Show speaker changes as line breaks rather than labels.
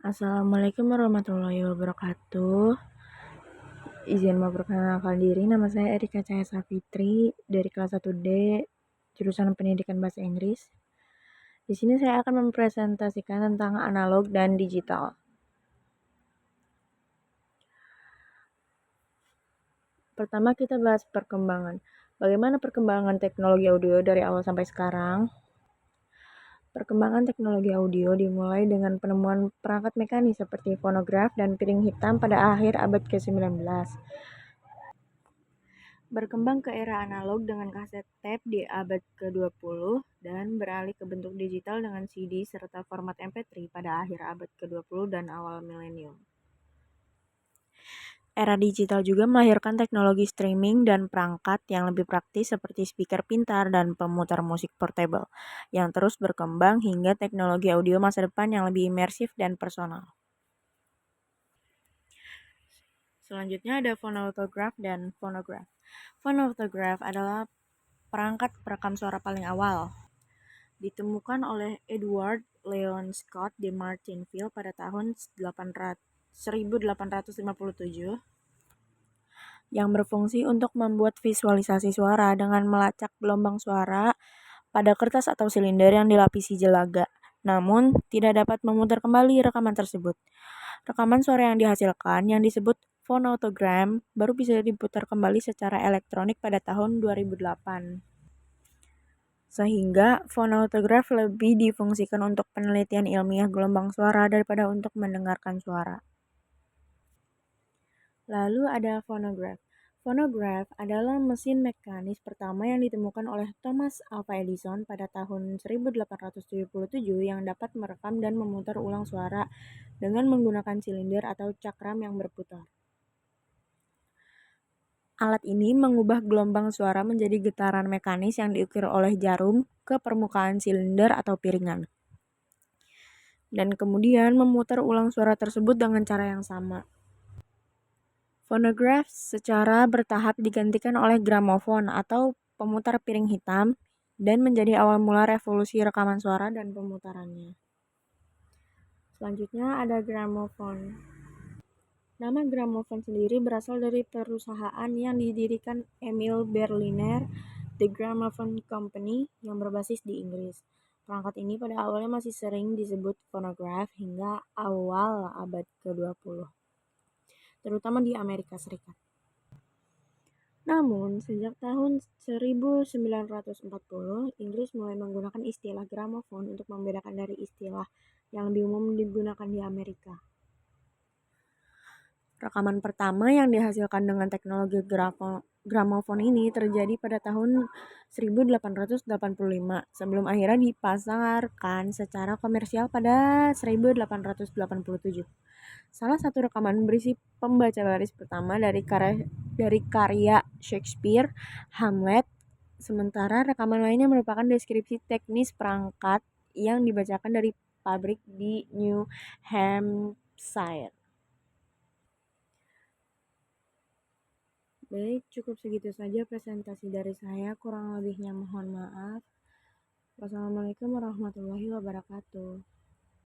Assalamualaikum warahmatullahi wabarakatuh. Izin memperkenalkan diri, nama saya Erika Cahaya Safitri dari kelas 1D, jurusan Pendidikan Bahasa Inggris. Di sini saya akan mempresentasikan tentang analog dan digital. Pertama kita bahas perkembangan. Bagaimana perkembangan teknologi audio dari awal sampai sekarang? Perkembangan teknologi audio dimulai dengan penemuan perangkat mekanis seperti fonograf dan piring hitam pada akhir abad ke-19. Berkembang ke era analog dengan kaset tape di abad ke-20 dan beralih ke bentuk digital dengan CD serta format MP3 pada akhir abad ke-20 dan awal milenium. Era digital juga melahirkan teknologi streaming dan perangkat yang lebih praktis seperti speaker pintar dan pemutar musik portable, yang terus berkembang hingga teknologi audio masa depan yang lebih imersif dan personal. Selanjutnya ada phonautograph dan phonograph. Phonautograph adalah perangkat perekam suara paling awal. Ditemukan oleh Edward Leon Scott di Martinville pada tahun 1857 yang berfungsi untuk membuat visualisasi suara dengan melacak gelombang suara pada kertas atau silinder yang dilapisi jelaga, namun tidak dapat memutar kembali rekaman tersebut. Rekaman suara yang dihasilkan yang disebut phonautogram baru bisa diputar kembali secara elektronik pada tahun 2008. Sehingga phonautograph lebih difungsikan untuk penelitian ilmiah gelombang suara daripada untuk mendengarkan suara. Lalu ada phonograph. Phonograph adalah mesin mekanis pertama yang ditemukan oleh Thomas Alva Edison pada tahun 1877 yang dapat merekam dan memutar ulang suara dengan menggunakan silinder atau cakram yang berputar. Alat ini mengubah gelombang suara menjadi getaran mekanis yang diukir oleh jarum ke permukaan silinder atau piringan. Dan kemudian memutar ulang suara tersebut dengan cara yang sama. Phonograph secara bertahap digantikan oleh gramofon atau pemutar piring hitam dan menjadi awal mula revolusi rekaman suara dan pemutarannya. Selanjutnya ada gramofon. Nama gramofon sendiri berasal dari perusahaan yang didirikan Emil Berliner, The Gramophone Company, yang berbasis di Inggris. Perangkat ini pada awalnya masih sering disebut phonograph hingga awal abad ke-20, terutama di Amerika Serikat. Namun, sejak tahun 1940, Inggris mulai menggunakan istilah gramofon untuk membedakan dari istilah yang lebih umum digunakan di Amerika. Rekaman pertama yang dihasilkan dengan teknologi gramofon ini terjadi pada tahun 1885 sebelum akhirnya dipasarkan secara komersial pada 1887. Salah satu rekaman berisi pembaca baris pertama dari karya Shakespeare, Hamlet, sementara rekaman lainnya merupakan deskripsi teknis perangkat yang dibacakan dari pabrik di New Hampshire. Baik, cukup segitu saja presentasi dari saya. Kurang lebihnya mohon maaf. Wassalamualaikum warahmatullahi wabarakatuh.